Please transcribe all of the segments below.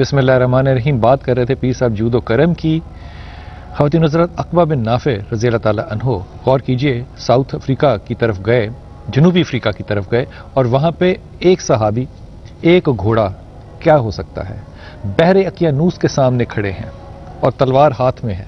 بسم اللہ الرحمن الرحیم. بات کر رہے تھے پیر صاحب جود و کرم کی. خواتین حضرات، عقبہ بن نافع رضی اللہ تعالیٰ عنہ، غور کیجئے، ساؤتھ افریقہ کی طرف گئے، جنوبی افریقہ کی طرف گئے، اور وہاں پہ ایک صحابی، ایک گھوڑا کیا ہو سکتا ہے، بحر اقیانوس کے سامنے کھڑے ہیں اور تلوار ہاتھ میں ہے،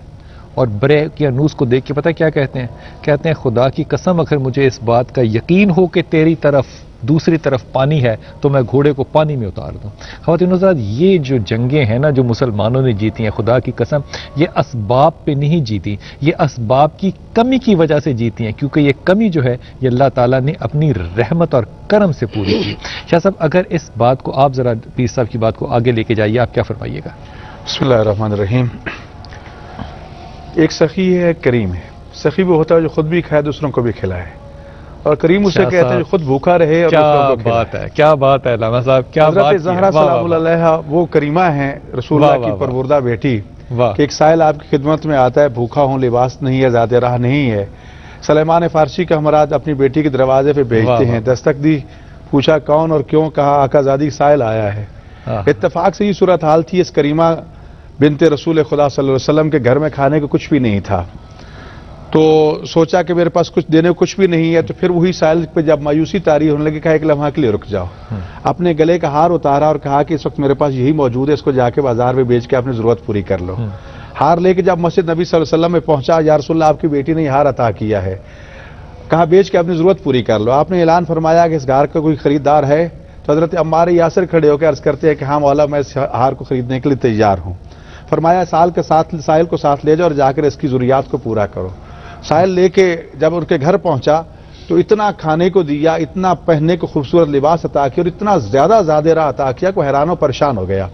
اور بحر اقیانوس کو دیکھ کے پتہ کیا کہتے ہیں؟ کہتے ہیں خدا کی قسم اگر مجھے اس بات کا یقین ہو کہ تیری طرف دوسری طرف پانی ہے تو میں گھوڑے کو پانی میں اتار دوں. خواتین حضرات، یہ جو جنگیں ہیں نا جو مسلمانوں نے جیتی ہیں، خدا کی قسم یہ اسباب پہ نہیں جیتی، یہ اسباب کی کمی کی وجہ سے جیتی ہیں، کیونکہ یہ کمی جو ہے یہ اللہ تعالیٰ نے اپنی رحمت اور کرم سے پوری کی. شاہ صاحب، اگر اس بات کو آپ ذرا پیر صاحب کی بات کو آگے لے کے جائیے، آپ کیا فرمائیے گا؟ بسم اللہ الرحمن الرحیم. ایک سخی ہے، ایک کریم ہے. سخی وہ ہوتا ہے جو خود بھی کھائے دوسروں کو بھی کھلائے، اور کریم اسے کہتے ہیں جو خود بھوکا رہے اور دوسروں کو کھلائے. بات ہے، کیا بات ہے علامہ صاحب، کیا بات ہے. حضرت زہرا سلام اللہ علیہا وہ کریمہ ہیں، رسول اللہ کی پروردہ بیٹی، کہ ایک سائل آپ کی خدمت میں آتا ہے، بھوکا ہوں، لباس نہیں ہے، ذات راہ نہیں ہے. سلیمان فارسی کا ہمراج اپنی بیٹی کے دروازے پہ بھیجتے ہیں، دستک دی، پوچھا کون اور کیوں، کہا آقا زادی سائل آیا ہے. اتفاق سے یہ صورتحال تھی، اس کریمہ بنت رسول خدا صلی اللہ علیہ وسلم کے گھر میں کھانے کو کچھ بھی نہیں تھا، تو سوچا کہ میرے پاس کچھ دینے کو کچھ بھی نہیں ہے. تو پھر وہی سائل پہ جب مایوسی طاری ہونے لگی، کہا ایک لمحہ کے لیے رک جاؤ. اپنے گلے کا ہار اتارا اور کہا کہ اس وقت میرے پاس یہی موجود ہے، اس کو جا کے بازار میں بیچ کے اپنی ضرورت پوری کر لو. ہار لے کے جب مسجد نبی صلی اللہ علیہ وسلم میں پہنچا، یا رسول اللہ آپ کی بیٹی نے یہ ہار عطا کیا ہے، کہا بیچ کے اپنی ضرورت پوری کر لو. آپ نے اعلان فرمایا کہ اس ہار کا کوئی خریدار ہے؟ تو حضرت عمار یاسر کھڑے ہو کے عرض کرتے ہیں کہ ہاں مولا، میں اس ہار کو خریدنے کے لیے تیار ہوں. فرمایا سائل کو ساتھ لے جاؤ اور جا کر اس کی ضروریات کو پورا کرو. سائل لے کے جب ان کے گھر پہنچا تو اتنا کھانے کو دیا، اتنا پہننے کو خوبصورت لباس عطا کیا، اور اتنا زیادہ راہ عطا کیا کہ حیران و پریشان ہو گیا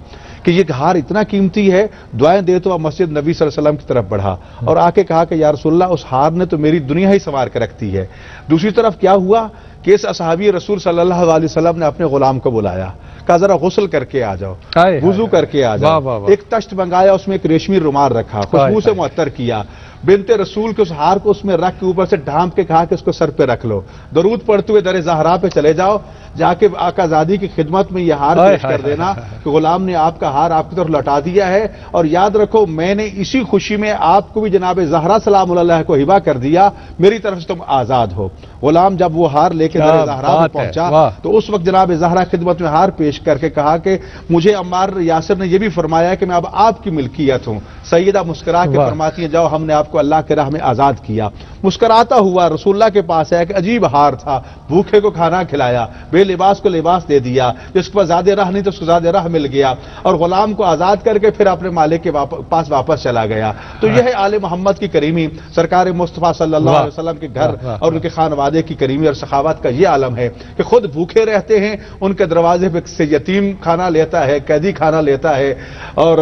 کہ یہ ہار اتنا قیمتی ہے. دعائیں دے تو مسجد نبی صلی اللہ علیہ وسلم کی طرف بڑھا اور آ کے کہا کہ یا رسول اللہ، اس ہار نے تو میری دنیا ہی سنوار کے رکھتی ہے. دوسری طرف کیا ہوا کہ اس اصحابی رسول صلی اللہ علیہ وسلم نے اپنے غلام کو بلایا، کہا ذرا غسل کر کے آ جاؤ، وضو کر کے آ جاؤ. ایک تشت منگایا، اس میں ایک ریشمی رومال رکھا، خوشبو سے معطر کیا. بنت رسول کے اس ہار کو اس میں رکھ کے اوپر سے ڈھانپ کے کہا کہ اس کو سر پہ رکھ لو، درود پڑھتے ہوئے در زہرا پہ چلے جاؤ، جا کے آقا زادی کی خدمت میں یہ ہار پیش کر دینا کہ غلام نے آپ کا ہار آپ کی طرف لوٹا دیا ہے، اور یاد رکھو میں نے اسی خوشی میں آپ کو بھی جناب زہرا سلام اللہ کو ہبہ کر دیا، میری طرف سے تم آزاد ہو. غلام جب وہ ہار لے کے در زہرا میں پہنچا تو اس وقت جناب زہرا خدمت میں ہار پیش کر کے کہا کہ مجھے عمار یاسر نے یہ بھی فرمایا کہ میں اب آپ کی ملکیت ہوں. سیدہ مسکرا کے فرماتی ہیں جاؤ، ہم نے آپ کو اللہ کے راہ میں آزاد کیا. مسکراتا ہوا رسول اللہ کے پاس آیا کہ عجیب ہار تھا، بھوکے کو کھانا کھلایا، بے لباس کو لباس دے دیا، جس کے پاس زیادہ راہ نہیں تو اس کو زیادہ راہ مل گیا، اور غلام کو آزاد کر کے پھر اپنے مالک کے پاس واپس چلا گیا. تو یہ ہے آل محمد کی کریمی، سرکار مصطفیٰ صلی اللہ علیہ وسلم کے گھر اور ان کے خانوادے کی کریمی اور سخاوت کا یہ عالم ہے کہ خود بھوکے رہتے ہیں، ان کے دروازے پہ سے یتیم کھانا لیتا ہے، قیدی کھانا لیتا ہے، اور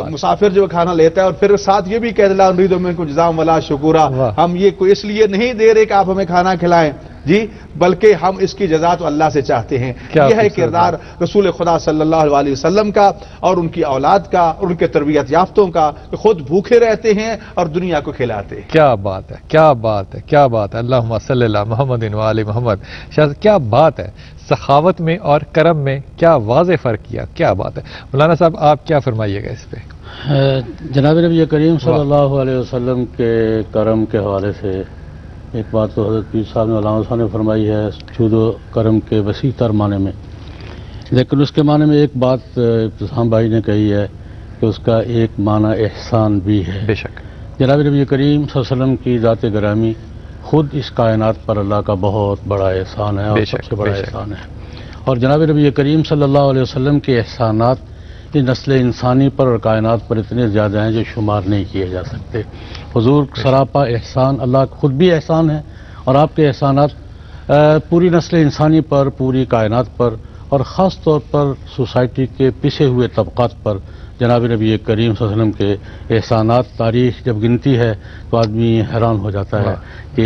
مسافر جو کھانا لیتا ہے، اور پھر ساتھ یہ بھی کہہ دلا امید میں کچھ جزام ولا شکورا، ہم یہ کوئی اس لیے نہیں دے رہے کہ آپ ہمیں کھانا کھلائیں جی، بلکہ ہم اس کی جزا تو اللہ سے چاہتے ہیں. یہ ہے کردار رسول خدا صلی اللہ علیہ وسلم کا اور ان کی اولاد کا اور ان کے تربیت یافتوں کا، کہ خود بھوکے رہتے ہیں اور دنیا کو کھلاتے ہیں. کیا بات ہے، کیا بات ہے، کیا بات ہے. اللہم صلی اللہ محمد و آل محمد. شاید کیا بات ہے، سخاوت میں اور کرم میں کیا واضح فرق کیا، کیا بات ہے. مولانا صاحب آپ کیا فرمائیے گا اس پہ؟ جناب نبی کریم صلی اللہ علیہ وسلم کے کرم کے حوالے سے ایک بات تو حضرت پیر صاحب نے، علامہ صاحب نے فرمائی ہے جود و کرم کے وسیع تر معنی میں، لیکن اس کے معنی میں ایک بات ابتسام بھائی نے کہی ہے کہ اس کا ایک معنی احسان بھی ہے. بے شک جناب نبی کریم صلی اللہ علیہ وسلم کی ذات گرامی خود اس کائنات پر اللہ کا بہت بڑا احسان ہے، اور سب سے بڑا احسان ہے. اور جناب نبی کریم صلی اللہ علیہ وسلم کے احسانات اس نسل انسانی پر اور کائنات پر اتنے زیادہ ہیں جو شمار نہیں کیے جا سکتے. حضور سراپا احسان، اللہ خود بھی احسان ہے، اور آپ کے احسانات پوری نسل انسانی پر، پوری کائنات پر، اور خاص طور پر سوسائٹی کے پسے ہوئے طبقات پر جناب نبی کریم صلی اللہ علیہ وسلم کے احسانات. تاریخ جب گنتی ہے تو آدمی حیران ہو جاتا ہے کہ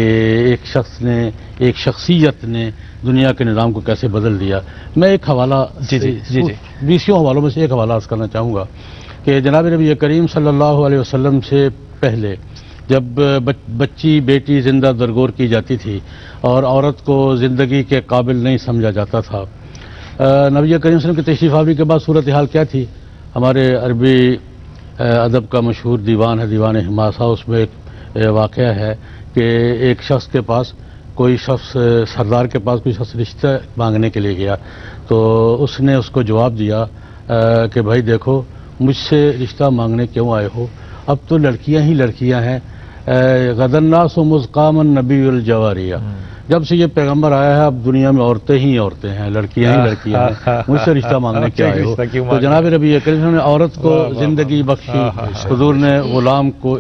ایک شخص نے، ایک شخصیت نے دنیا کے نظام کو کیسے بدل دیا. میں ایک حوالہ 20 حوالوں میں سے ایک حوالہ عرض کرنا چاہوں گا کہ جناب نبی کریم صلی اللہ علیہ وسلم سے پہلے جب بچی بیٹی زندہ درگور کی جاتی تھی اور عورت کو زندگی کے قابل نہیں سمجھا جاتا تھا، نبی کریم صلی اللہ علیہ وسلم کی تشریف آوری کے بعد صورتحال کیا تھی؟ ہمارے عربی ادب کا مشہور دیوان ہے دیوان حماسہ، اس میں ایک واقعہ ہے کہ ایک شخص کے پاس کوئی شخص سردار کے پاس کوئی شخص رشتہ مانگنے کے لیے گیا، تو اس نے اس کو جواب دیا کہ بھائی دیکھو مجھ سے رشتہ مانگنے کیوں آئے ہو، اب تو لڑکیاں ہی لڑکیاں ہیں، غد الناس مذقام النبی الجواریہ، جب سے یہ پیغمبر آیا ہے اب دنیا میں عورتیں ہی عورتیں ہیں، لڑکیاں ہی لڑکیاں ہیں، مجھ سے رشتہ مانگنے کیا آئے ہو؟ تو جناب نبی کریم نے عورت کو زندگی بخشی، حضور نے غلام کو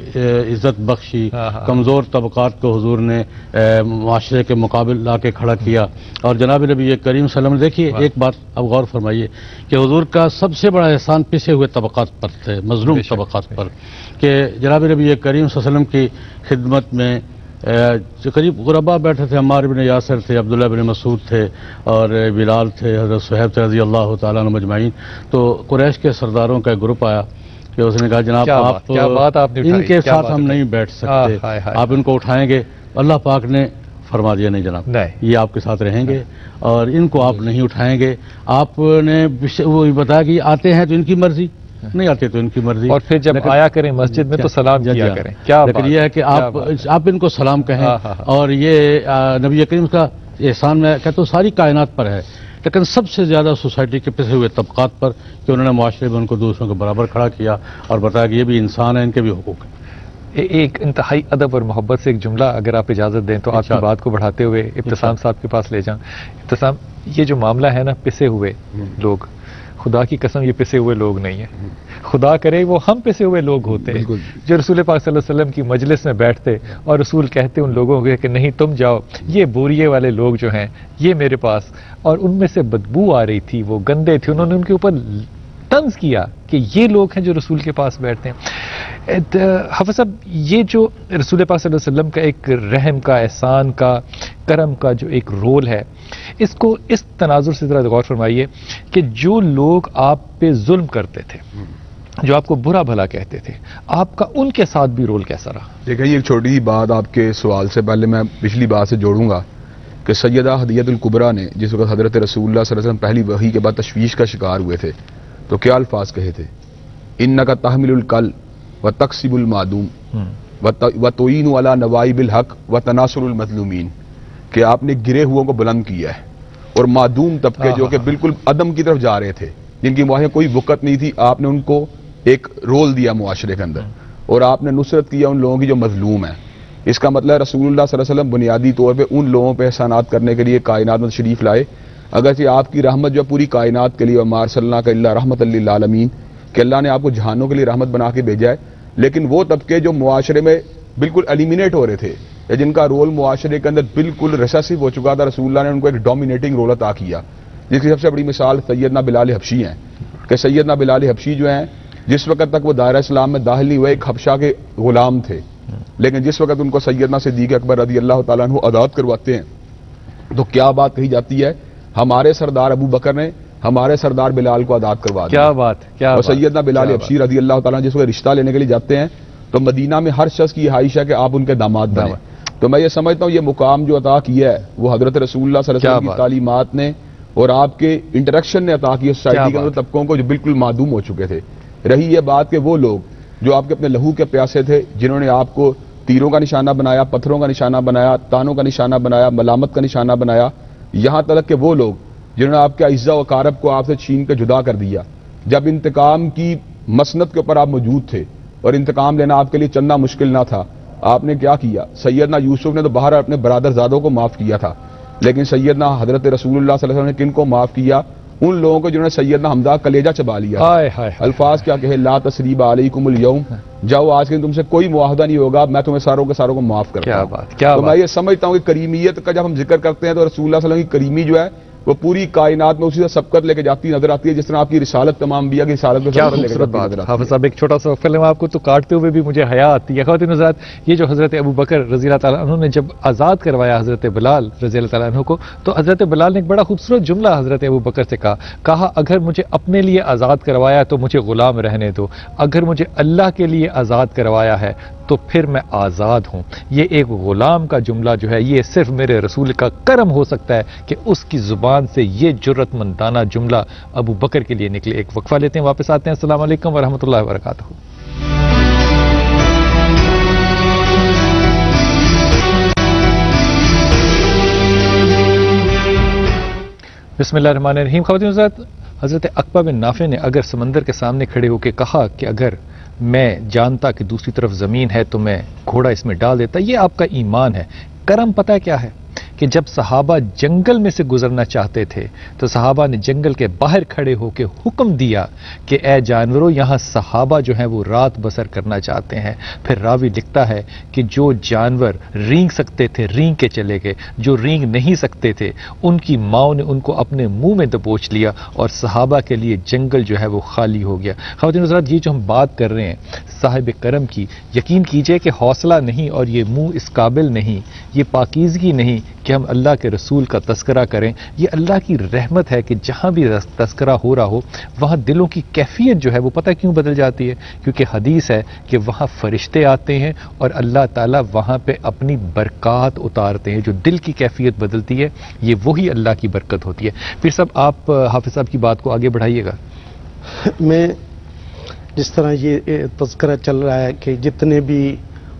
عزت بخشی، کمزور طبقات کو حضور نے معاشرے کے مقابل لا کے کھڑا کیا، اور جناب نبی کریم صلی اللہ علیہ وسلم دیکھیے ایک بات اب غور فرمائیے کہ حضور کا سب سے بڑا احسان پسے ہوئے طبقات پر تھے، مظلوم طبقات پر، کہ جناب نبی کریم صلی اللہ علیہ وسلم کی خدمت میں قریب غربا بیٹھے تھے، عمار بن یاسر تھے، عبداللہ بن مسعود تھے، اور بلال تھے، حضرت صہیب رضی اللہ تعالیٰ عنہ مجمعین، تو قریش کے سرداروں کا ایک گروپ آیا کہ اس نے کہا جناب آپ ان کے ساتھ ہم نہیں بیٹھ سکتے، آپ ان کو اٹھائیں گے؟ اللہ پاک نے فرما دیا نہیں جناب، یہ آپ کے ساتھ رہیں گے اور ان کو آپ نہیں اٹھائیں گے۔ آپ نے وہ بتایا کہ آتے ہیں تو ان کی مرضی، نہیں آتے تو ان کی مرضی، اور پھر جب آیا کریں مسجد میں تو سلام کیا کریں۔ لیکن یہ ہے کہ آپ ان کو سلام کہیں، اور یہ نبی کریم کا احسان میں کہتا ہوں ساری کائنات پر ہے، لیکن سب سے زیادہ سوسائٹی کے پسے ہوئے طبقات پر، کہ انہوں نے معاشرے میں ان کو دوسروں کے برابر کھڑا کیا اور بتایا کہ یہ بھی انسان ہے، ان کے بھی حقوق ہیں۔ ایک انتہائی ادب اور محبت سے ایک جملہ اگر آپ اجازت دیں تو آپ کی بات کو بڑھاتے ہوئے ابتسام صاحب کے پاس لے جاؤں۔ ابتسام، یہ جو معاملہ ہے نا پسے ہوئے لوگ، خدا کی قسم یہ پسے ہوئے لوگ نہیں ہیں، خدا کرے وہ ہم پسے ہوئے لوگ ہوتے ہیں جو رسول پاک صلی اللہ علیہ وسلم کی مجلس میں بیٹھتے اور رسول کہتے ان لوگوں کو کہ نہیں تم جاؤ، یہ بوریے والے لوگ جو ہیں یہ میرے پاس، اور ان میں سے بدبو آ رہی تھی، وہ گندے تھے، انہوں نے ان کے اوپر طنز کیا کہ یہ لوگ ہیں جو رسول کے پاس بیٹھتے ہیں۔ حافظ صاحب، یہ جو رسول پاک صلی اللہ علیہ وسلم کا ایک رحم کا، احسان کا، کرم کا جو ایک رول ہے، اس کو اس تناظر سے ذرا غور فرمائیے کہ جو لوگ آپ پہ ظلم کرتے تھے، جو آپ کو برا بھلا کہتے تھے، آپ کا ان کے ساتھ بھی رول کیسا رہا؟ دیکھیں یہ ایک چھوٹی سی بات آپ کے سوال سے پہلے میں پچھلی بات سے جوڑوں گا کہ سیدہ ہدیۃ الکبریٰ نے جس وقت حضرت رسول اللہ صلی اللہ علیہ وسلم پہلی وحی کے بعد تشویش کا شکار ہوئے تھے تو کیا الفاظ کہے تھے؟ انک تحمل الکل و تکسب المعدوم و تعین علی نوائب الحق و تناصر المظلومین، کہ آپ نے گرے ہوا کو بلند کیا ہے، اور معدوم طبقے جو کہ بالکل عدم کی طرف جا رہے تھے، جن کی معاشرے کوئی وقت نہیں تھی، آپ نے ان کو ایک رول دیا معاشرے کے اندر، اور آپ نے نصرت کیا ان لوگوں کی جو مظلوم ہیں۔ اس کا مطلب رسول اللہ صلی اللہ علیہ وسلم بنیادی طور پہ ان لوگوں پہ احسانات کرنے کے لیے کائنات میں تشریف لائے، اگرچہ آپ کی رحمت جو پوری کائنات کے لیے، وما ارسلناک الا رحمۃ للعالمین، کہ اللہ نے آپ کو جہانوں کے لیے رحمت بنا کے بھیجا ہے، لیکن وہ طبقے جو معاشرے میں بالکل ایلیمینیٹ ہو رہے تھے یا جن کا رول معاشرے کے اندر بالکل ریسیسو ہو چکا تھا، رسول اللہ نے ان کو ایک ڈومینیٹنگ رول عطا کیا، جس کی سب سے بڑی مثال سیدنا بلال حبشی ہیں، کہ سیدنا بلال حبشی جو ہیں جس وقت تک وہ دائرہ اسلام میں داخل نہیں ہوئے ایک حبشہ کے غلام تھے، لیکن جس وقت ان کو سیدنا صدیق اکبر رضی اللہ تعالیٰ عنہ آزاد کرواتے ہیں تو کیا بات کہی جاتی ہے؟ ہمارے سردار ابو بکر نے ہمارے سردار بلال کو آزاد کروا دیا۔ کیا بات، کیا اور سیدنا بلال حبشی رضی اللہ تعالیٰ جس وقت رشتہ لینے کے لیے جاتے ہیں تو مدینہ میں ہر شخص کی خواہش ہے کہ آپ ان کے داماد بنیں، تو میں یہ سمجھتا ہوں یہ مقام جو عطا کیا ہے وہ حضرت رسول اللہ صلی اللہ علیہ وسلم کی تعلیمات نے اور آپ کے انٹریکشن نے عطا کیا سوسائٹی کے اندر طبقوں کو جو بالکل معدوم ہو چکے تھے۔ رہی یہ بات کہ وہ لوگ جو آپ کے اپنے لہو کے پیاسے تھے، جنہوں نے آپ کو تیروں کا نشانہ بنایا، پتھروں کا نشانہ بنایا، تانوں کا نشانہ بنایا، ملامت کا نشانہ بنایا، یہاں تک کہ وہ لوگ جنہوں نے آپ کے عزہ و کارب کو آپ سے چھین کے جدا کر دیا، جب انتقام کی مسند کے اوپر آپ موجود تھے اور انتقام لینا آپ کے لیے چندہ مشکل نہ تھا، آپ نے کیا کیا؟ سیدنا یوسف نے تو باہر اپنے برادر زادوں کو معاف کیا تھا، لیکن سیدنا حضرت رسول اللہ صلی اللہ علیہ وسلم نے کن کو معاف کیا؟ ان لوگوں کو جنہوں نے سیدنا حمزہ کلیجہ چبا لیا۔ الفاظ کیا کہے؟ لا تثریب علیکم اليوم، جاؤ آج کے تم سے کوئی معاہدہ نہیں ہوگا، میں تمہیں ساروں کے ساروں کو معاف کرتا ہوں۔ تو میں یہ سمجھتا ہوں کہ کریمیت کا جب ہم ذکر کرتے ہیں تو رسول اللہ صلی اللہ علیہ وسلم کی کریمی جو ہے وہ پوری کائنات میں اسی سے سبقت لے کے جاتی نظر آتی ہے، جس طرح آپ کی رسالت تمام انبیاء کی رسالت کو سبقت لے کے جاتی نظر آتی ہے۔ حافظ صاحب ایک چھوٹا سا وقفہ لیں آپ کو تو کاٹتے ہوئے بھی مجھے حیا آتی ہے۔ خواتین حضرات، یہ جو حضرت ابو بکر رضی اللہ تعالیٰ عنہ نے جب آزاد کروایا حضرت بلال رضی اللہ تعالیٰ عنہ کو، تو حضرت بلال نے ایک بڑا خوبصورت جملہ حضرت ابو بکر سے کہا اگر مجھے اپنے لیے آزاد کروایا تو مجھے غلام رہنے دو، اگر مجھے اللہ کے لیے آزاد کروایا ہے تو پھر میں آزاد ہوں. یہ ایک غلام کا جملہ جو ہے یہ صرف میرے رسول کا کرم ہو سکتا ہے کہ اس کی زبان سے یہ جرأت مندانہ جملہ ابو بکر کے لیے نکلے. ایک وقفہ لیتے ہیں, واپس آتے ہیں. السلام علیکم ورحمۃ اللہ وبرکاتہ. بسم اللہ الرحمن الرحیم. خواتین حضرات, حضرت عقبہ بن نافع نے اگر سمندر کے سامنے کھڑے ہو کے کہا کہ اگر میں جانتا کہ دوسری طرف زمین ہے تو میں گھوڑا اس میں ڈال دیتا, یہ آپ کا ایمان ہے. کرم پتہ ہے کیا ہے کہ جب صحابہ جنگل میں سے گزرنا چاہتے تھے تو صحابہ نے جنگل کے باہر کھڑے ہو کے حکم دیا کہ اے جانوروں, یہاں صحابہ جو ہیں وہ رات بسر کرنا چاہتے ہیں. پھر راوی لکھتا ہے کہ جو جانور رینگ سکتے تھے رینگ کے چلے گئے, جو رینگ نہیں سکتے تھے ان کی ماؤں نے ان کو اپنے منہ میں دبوچ لیا اور صحابہ کے لیے جنگل جو ہے وہ خالی ہو گیا. خواتین حضرات, یہ جو ہم بات کر رہے ہیں صاحب کرم کی, یقین کیجئے کہ حوصلہ نہیں اور یہ منہ اس قابل نہیں, یہ پاکیزگی نہیں کہ ہم اللہ کے رسول کا تذکرہ کریں. یہ اللہ کی رحمت ہے کہ جہاں بھی تذکرہ ہو رہا ہو وہاں دلوں کی کیفیت جو ہے وہ پتہ کیوں بدل جاتی ہے, کیونکہ حدیث ہے کہ وہاں فرشتے آتے ہیں اور اللہ تعالیٰ وہاں پہ اپنی برکات اتارتے ہیں. جو دل کی کیفیت بدلتی ہے یہ وہی اللہ کی برکت ہوتی ہے. پھر صاحب آپ حافظ صاحب کی بات کو آگے بڑھائیے گا. میں جس طرح یہ تذکرہ چل رہا ہے کہ جتنے بھی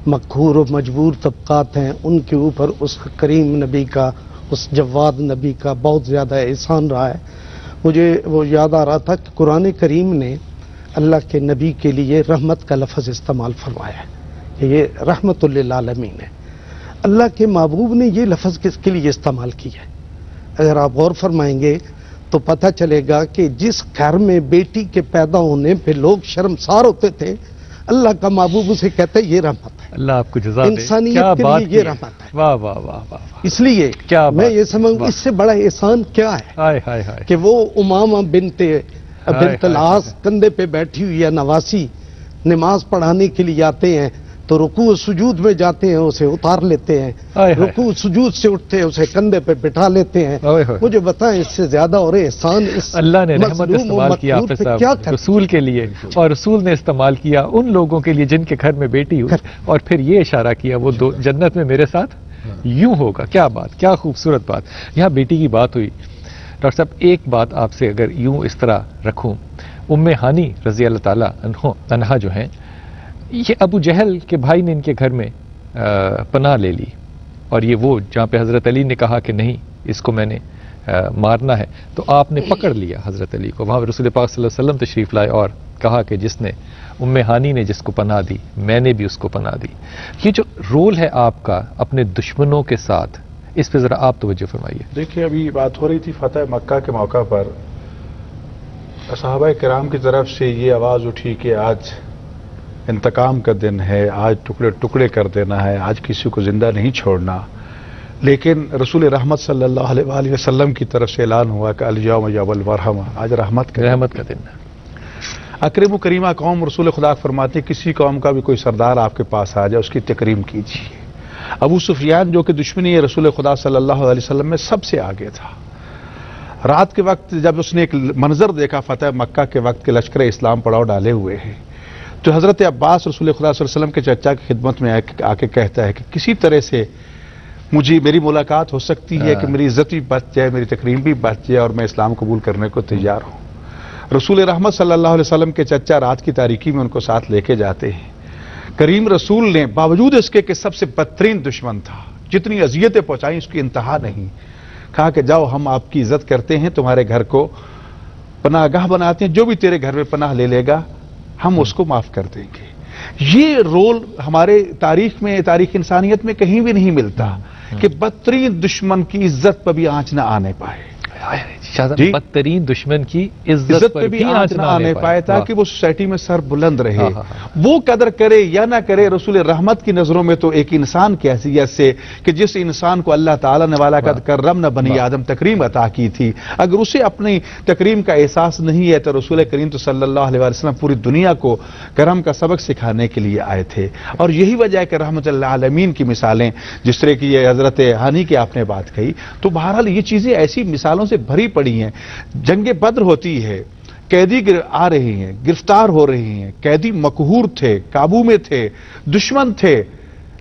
مقہور و مجبور طبقات ہیں ان کے اوپر اس کریم نبی کا, اس جواد نبی کا بہت زیادہ احسان رہا ہے. مجھے وہ یاد آ رہا تھا کہ قرآن کریم نے اللہ کے نبی کے لیے رحمت کا لفظ استعمال فرمایا ہے کہ یہ رحمت للعالمین ہے. اللہ کے محبوب نے یہ لفظ کس کے لیے استعمال کیا ہے؟ اگر آپ غور فرمائیں گے تو پتہ چلے گا کہ جس گھر میں بیٹی کے پیدا ہونے پہ لوگ شرمسار ہوتے تھے, اللہ کا محبوب اسے کہتے ہیں یہ رحمت ہے. اللہ آپ کو جزا دے. انسانیت کے لیے یہ رحمت ہے. واہ واہ واہ واہ. اس لیے میں یہ سمجھوں اس سے بڑا احسان کیا ہے کہ وہ امامہ بنت العاص کندھے پہ بیٹھی ہوئی ہے, نواسی, نماز پڑھانے کے لیے آتے ہیں تو رکوع سجود میں جاتے ہیں, اسے اتار لیتے ہیں, رکوع سجود سے اٹھتے ہیں اسے کندھے پہ بٹھا لیتے ہیں. مجھے بتائیں اس سے زیادہ اور احسان اس اللہ نے رحمت استعمال کیا حافظ صاحب رسول کے لیے, اور رسول نے استعمال کیا ان لوگوں کے لیے جن کے گھر میں بیٹی ہوئی, اور پھر یہ اشارہ کیا وہ دو جنت میں میرے ساتھ یوں ہوگا. کیا بات, کیا خوبصورت بات. یہاں بیٹی کی بات ہوئی. ڈاکٹر صاحب ایک بات آپ سے اگر یوں اس طرح رکھوں, ام ہانی رضی اللہ تعالیٰ عنہا جو ہیں, یہ ابو جہل کے بھائی نے ان کے گھر میں پناہ لے لی, اور یہ وہ جہاں پہ حضرت علی نے کہا کہ نہیں اس کو میں نے مارنا ہے تو آپ نے پکڑ لیا حضرت علی کو. وہاں رسول پاک صلی اللہ علیہ وسلم تشریف لائے اور کہا کہ جس نے ام ہانی نے جس کو پناہ دی میں نے بھی اس کو پناہ دی. یہ جو رول ہے آپ کا اپنے دشمنوں کے ساتھ, اس پہ ذرا آپ توجہ فرمائیے. دیکھیے ابھی بات ہو رہی تھی فتح مکہ کے موقع پر صحابہ کرام کی طرف سے یہ آواز اٹھی کہ آج انتقام کا دن ہے, آج ٹکڑے ٹکڑے کر دینا ہے, آج کسی کو زندہ نہیں چھوڑنا. لیکن رسول رحمت صلی اللہ علیہ وآلہ وسلم کی طرف سے اعلان ہوا کہ الیوم یوم الرحمہ, آج رحمت کا دن ہے. اکرم و کریمہ قوم, رسول خدا فرماتے کسی قوم کا بھی کوئی سردار آپ کے پاس آ جائے اس کی تکریم کیجیے. ابو سفیان جو کہ دشمنی رسول خدا صلی اللہ علیہ وسلم میں سب سے آگے تھا, رات کے وقت جب اس نے ایک منظر دیکھا فتح مکہ کے وقت کے لشکر اسلام پڑاؤ ڈالے ہوئے ہیں, تو حضرت عباس رسول خدا صلی اللہ علیہ وسلم کے چچا کی خدمت میں آ کے کہتا ہے کہ کسی طرح سے مجھے میری ملاقات ہو سکتی ہے کہ میری عزت بھی بچ جائے, میری تکریم بھی بچ جائے اور میں اسلام قبول کرنے کو تیار ہوں. رسول رحمت صلی اللہ علیہ وسلم کے چچا رات کی تاریکی میں ان کو ساتھ لے کے جاتے ہیں. کریم رسول نے باوجود اس کے کہ سب سے بدترین دشمن تھا, جتنی اذیتیں پہنچائیں اس کی انتہا نہیں, کہا کہ جاؤ ہم آپ کی عزت کرتے ہیں, تمہارے گھر کو پناہ گاہ بناتے ہیں, جو بھی تیرے گھر میں پناہ لے لے گا ہم اس کو معاف کر دیں گے. یہ رول ہمارے تاریخ میں, تاریخ انسانیت میں کہیں بھی نہیں ملتا کہ بدترین دشمن کی عزت پر بھی آنچ نہ آنے پائے. بدترین دشمن کی عزت پہ بھی آنچ نہ آنے پائے تاکہ وہ سوسائٹی میں سر بلند رہے. وہ قدر کرے یا نہ کرے, رسول رحمت کی نظروں میں تو ایک انسان کی حیثیت سے کہ جس انسان کو اللہ تعالیٰ نے والا قد کرم نہ بنی آدم تکریم عطا کی تھی, اگر اسے اپنی تکریم کا احساس نہیں ہے تو رسول کریم تو صلی اللہ علیہ وسلم پوری دنیا کو کرم کا سبق سکھانے کے لیے آئے تھے. اور یہی وجہ ہے کہ رحمت اللہ عالمین کی مثالیں جس طرح کی یہ حضرت ہانی کی آپ نے بات کہی, تو بہرحال یہ چیزیں ایسی مثالوں سے بھری پڑی ہیں. جنگ بدر ہوتی ہے, قیدی آ رہے ہیں، گرفتار ہو رہے ہیں، قیدی مقہور تھے، قابو میں تھے، دشمن تھے،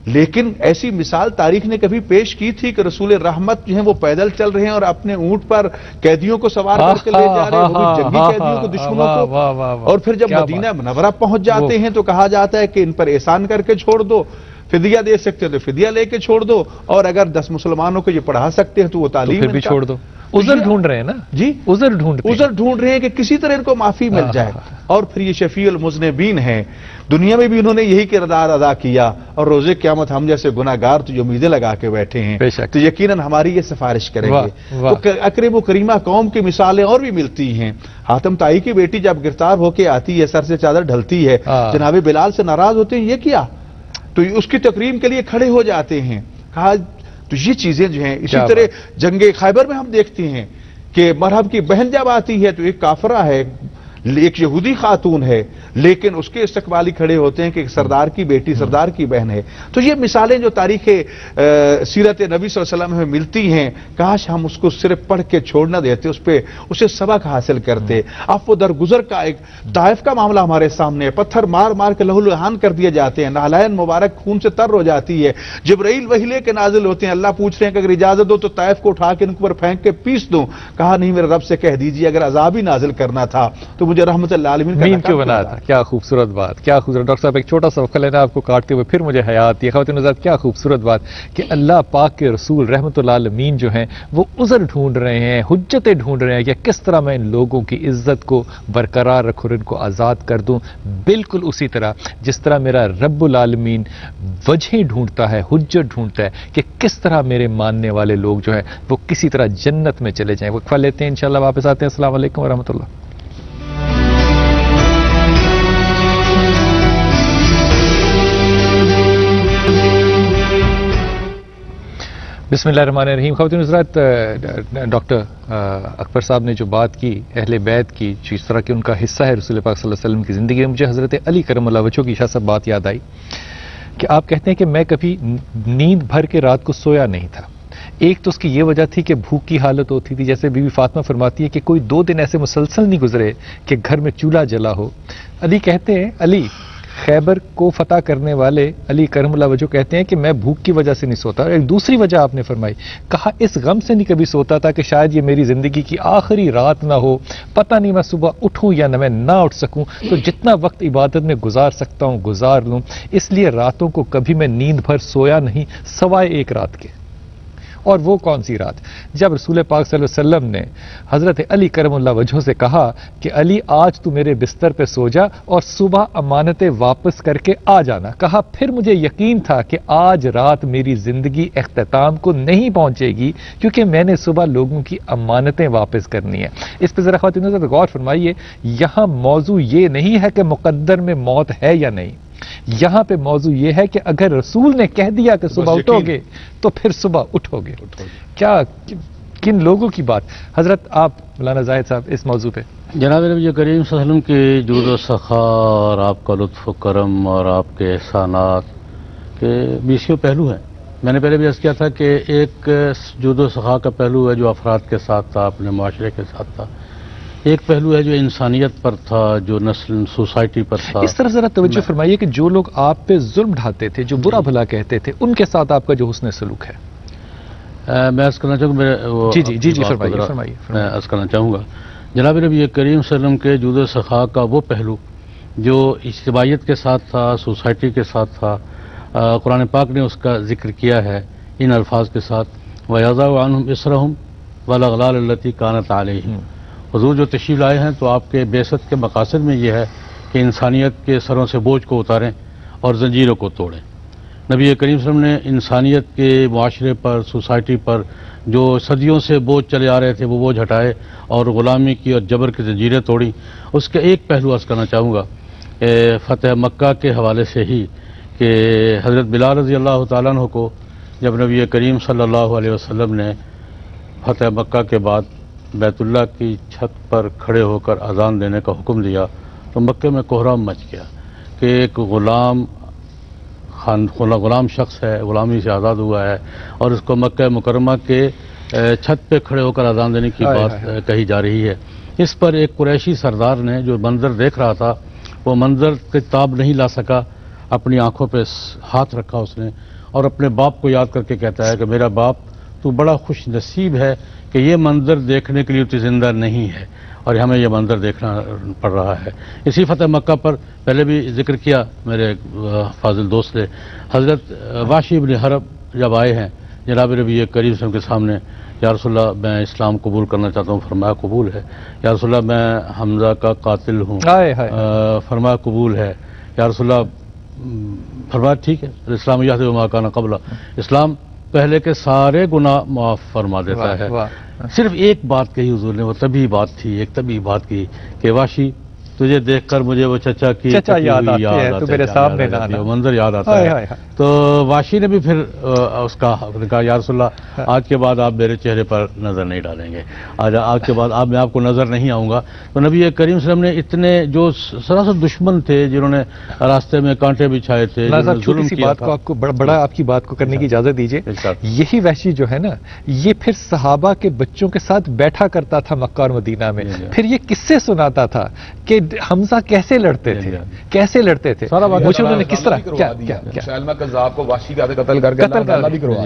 لیکن ایسی مثال تاریخ نے کبھی پیش کی تھی کہ رسول رحمت جو ہیں وہ پیدل چل رہے ہیں اور اپنے اونٹ پر قیدیوں کو سوار کر کے لے جا رہے ہیں، وہ بھی جنگی قیدیوں کو، دشمنوں کو، اور پھر جب مدینہ منورہ پہنچ جاتے ہیں تو کہا جاتا ہے کہ ان پر احسان کر کے چھوڑ دو، فدیہ دے سکتے تو فدیہ لے کے چھوڑ دو، اور اگر 10 مسلمانوں کو یہ پڑھا سکتے ہیں تو وہ تعلیم پھر بھی چھوڑ دو۔ عذر ڈھونڈ رہے ہیں نا جی، عذر ڈھونڈ رہے ہیں کہ کسی طرح ان کو معافی مل جائے، اور پھر یہ شفیع المذنبین ہیں، دنیا میں بھی انہوں نے یہی کردار ادا کیا، اور روز قیامت ہم جیسے گناہگار تو جو امیدیں لگا کے بیٹھے ہیں تو یقیناً ہماری یہ سفارش کریں گے۔ اکرم و کریمہ قوم کی مثالیں اور بھی ملتی ہیں۔ حاتم طائی کی بیٹی جب گرفتار ہو کے آتی ہے، سر سے چادر ڈھلتی ہے، جناب بلال سے ناراض ہوتے ہیں، یہ کیا؟ تو اس کی تکریم کے لیے کھڑے ہو جاتے ہیں۔ کہا تو یہ چیزیں جو ہیں، اسی طرح جنگ خیبر میں ہم دیکھتے ہیں کہ مرحب کی بہن جب آتی ہے تو ایک کافرہ ہے، ایک یہودی خاتون ہے، لیکن اس کے استقبالی کھڑے ہوتے ہیں کہ ایک سردار کی بیٹی، سردار کی بہن ہے۔ تو یہ مثالیں جو تاریخ سیرت نبی صلی اللہ علیہ وسلم میں ملتی ہیں، کاش ہم اس کو صرف پڑھ کے چھوڑ نہ دیتے، اس پہ اسے سبق حاصل کرتے۔ اب وہ درگزر کا ایک طائف کا معاملہ ہمارے سامنے ہے، پتھر مار مار کے لہو لہان کر دیے جاتے ہیں، نالائن مبارک خون سے تر ہو جاتی ہے، جبرائیل وحی لے کے نازل ہوتے ہیں، اللہ پوچھ رہے ہیں کہ اگر اجازت دو تو طائف کو اٹھا کے ان پر پھینک کے پیس دوں۔ کہا نہیں، میرے رب سے کہہ دیجیے اگر عذاب ہی نازل کرنا تھا تو مجھے رحمت اللہ عالمین کیوں بنایا تھا۔ کیا خوبصورت بات، کیا خوبصورت۔ ڈاکٹر صاحب ایک چھوٹا سا وقفہ لینا آپ کو کاٹتے ہوئے، پھر مجھے حیات دی۔ خواتین حضرات، کیا خوبصورت بات کہ اللہ پاک کے رسول رحمت اللہ عالمین جو ہیں وہ عذر ڈھونڈ رہے ہیں، حجتیں ڈھونڈ رہے ہیں کہ کس طرح میں ان لوگوں کی عزت کو برقرار رکھوں اور ان کو آزاد کر دوں، بالکل اسی طرح جس طرح میرا رب العالمین وجہیں ڈھونڈتا ہے، حجت ڈھونڈتا ہے کہ کس طرح میرے ماننے والے لوگ جو ہیں وہ کسی طرح جنت میں چلے جائیں۔ وقفہ لیتے ہیں، انشاءاللہ واپس آتے ہیں۔ السلام علیکم ورحمۃ اللہ۔ بسم اللہ الرحمن الرحیم۔ خواتین حضرات، ڈاکٹر اکبر صاحب نے جو بات کی اہل بیت کی، جس طرح کہ ان کا حصہ ہے رسول پاک صلی اللہ علیہ وسلم کی زندگی میں، مجھے حضرت علی کرم اللہ وجہہ کی شاہ صاحب بات یاد آئی کہ آپ کہتے ہیں کہ میں کبھی نیند بھر کے رات کو سویا نہیں تھا۔ ایک تو اس کی یہ وجہ تھی کہ بھوک کی حالت ہوتی تھی، جیسے بی بی فاطمہ فرماتی ہے کہ کوئی 2 دن ایسے مسلسل نہیں گزرے کہ گھر میں چولہا جلا ہو۔ علی کہتے ہیں، علی خیبر کو فتح کرنے والے علی کرم اللہ وجہ کہتے ہیں کہ میں بھوک کی وجہ سے نہیں سوتا۔ ایک دوسری وجہ آپ نے فرمائی، کہا اس غم سے نہیں کبھی سوتا تھا کہ شاید یہ میری زندگی کی آخری رات نہ ہو، پتہ نہیں میں صبح اٹھوں یا نہ میں نہ اٹھ سکوں، تو جتنا وقت عبادت میں گزار سکتا ہوں گزار لوں، اس لیے راتوں کو کبھی میں نیند بھر سویا نہیں سوائے ایک رات کے۔ اور وہ کون سی رات؟ جب رسول پاک صلی اللہ علیہ وسلم نے حضرت علی کرم اللہ وجہہ سے کہا کہ علی آج تو میرے بستر پہ سو جا اور صبح امانتیں واپس کر کے آ جانا۔ کہا پھر مجھے یقین تھا کہ آج رات میری زندگی اختتام کو نہیں پہنچے گی، کیونکہ میں نے صبح لوگوں کی امانتیں واپس کرنی ہے۔ اس پہ ذرا خواتین حضرات غور فرمائیے، یہاں موضوع یہ نہیں ہے کہ مقدر میں موت ہے یا نہیں، یہاں پہ موضوع یہ ہے کہ اگر رسول نے کہہ دیا کہ صبح اٹھو گے تو پھر صبح اٹھو گے۔ کیا کن لوگوں کی بات۔ حضرت آپ مولانا زاہد صاحب اس موضوع پہ۔ جناب نبی کریم صلی اللہ علیہ وسلم کے جود و سخا اور آپ کا لطف و کرم اور آپ کے احسانات کے 20 پہلو ہیں۔ میں نے پہلے بھی عرض کیا تھا کہ ایک جود و سخا کا پہلو ہے جو افراد کے ساتھ تھا، اپنے معاشرے کے ساتھ تھا، ایک پہلو ہے جو انسانیت پر تھا، جو نسل سوسائٹی پر تھا۔ اس طرح ذرا توجہ فرمائیے کہ جو لوگ آپ پہ ظلم ڈھاتے تھے، جو برا بھلا کہتے تھے، ان کے ساتھ آپ کا جو حسن سلوک ہے۔ میں عرض کرنا چاہوں گا، جی فرمائیے۔ میں عرض کرنا چاہوں گا جناب نبی کریم صلی اللہ علیہ وسلم کے جود و سخا کا وہ پہلو جو اجتماعیت کے ساتھ تھا، سوسائٹی کے ساتھ تھا۔ قرآن پاک نے اس کا ذکر کیا ہے ان الفاظ کے ساتھ، وَيَضَعُ عَنْهُمْ إِصْرَهُمْ وَالْأَغْلَالَ الَّتِي كَانَتْ عَلَيْهِمْ۔ حضور جو تشریف لائے ہیں تو آپ کے بعثت کے مقاصد میں یہ ہے کہ انسانیت کے سروں سے بوجھ کو اتاریں اور زنجیروں کو توڑیں۔ نبی کریم صلی اللہ علیہ وسلم نے انسانیت کے معاشرے پر، سوسائٹی پر جو صدیوں سے بوجھ چلے آ رہے تھے وہ بوجھ ہٹائے اور غلامی کی اور جبر کی زنجیریں توڑیں۔ اس کا ایک پہلو عرض کرنا چاہوں گا فتح مکہ کے حوالے سے ہی کہ حضرت بلال رضی اللہ تعالیٰ عنہ کو جب نبی کریم صلی اللہ علیہ وسلم نے فتح مکہ کے بعد بیت اللہ کی چھت پر کھڑے ہو کر اذان دینے کا حکم دیا تو مکے میں کوہرام مچ گیا کہ ایک غلام شخص ہے، غلامی سے آزاد ہوا ہے اور اس کو مکہ مکرمہ کے چھت پہ کھڑے ہو کر اذان دینے کی بات کہی جا رہی ہے۔ اس پر ایک قریشی سردار نے جو منظر دیکھ رہا تھا وہ منظر کی تاب نہیں لا سکا، اپنی آنکھوں پہ ہاتھ رکھا اس نے اور اپنے باپ کو یاد کر کے کہتا ہے کہ میرا باپ تو بڑا خوش نصیب ہے کہ یہ منظر دیکھنے کے لیے تو زندہ نہیں ہے اور ہمیں یہ منظر دیکھنا پڑ رہا ہے۔ اسی فتح مکہ پر پہلے بھی ذکر کیا میرے فاضل دوست نے، حضرت وحشی بن حرب جب آئے ہیں جناب نبی کریم صلی اللہ علیہ وسلم کے سامنے، یا رسول اللہ میں اسلام قبول کرنا چاہتا ہوں، فرمایا قبول ہے۔ یا رسول اللہ میں حمزہ کا قاتل ہوں، فرمایا قبول ہے۔ یا رسول اللہ فرمایا ٹھیک ہے، اسلام یہد وما کان قبل، اسلام پہلے کے سارے گناہ معاف فرما دیتا ہے۔ صرف ایک بات کہی حضور نے، وہ طبی بات تھی، ایک طبی بات کی کہ وحشی تجھے دیکھ کر مجھے وہ چچا کی یاد آتی ہے، تو میرے سامنے نہ آنا، وہ منظر یاد آتا ہے۔ تو وحشی نے بھی پھر اس کا کہا یا رسول اللہ آج کے بعد آپ میرے چہرے پر نظر نہیں ڈالیں گے، آج کے بعد میں آپ کو نظر نہیں آؤں گا۔ تو نبی کریم صلی اللہ علیہ وسلم نے اتنے جو سراسر دشمن تھے جنہوں نے راستے میں کانٹے بچھائے تھے، چھوٹی سی بات کو آپ کو بڑا آپ کی بات کو کرنے کی اجازت دیجیے، یہی وحشی جو ہے نا یہ پھر صحابہ کے بچوں کے ساتھ بیٹھا کرتا تھا مکہ اور مدینہ میں، پھر یہ قصے سناتا تھا کہ حمزہ کیسے لڑتے تھے، کیسے لڑتے تھے، مجھے انہوں نے کس طرح مسیلمہ کذاب کو وحشی کا قتل کر کے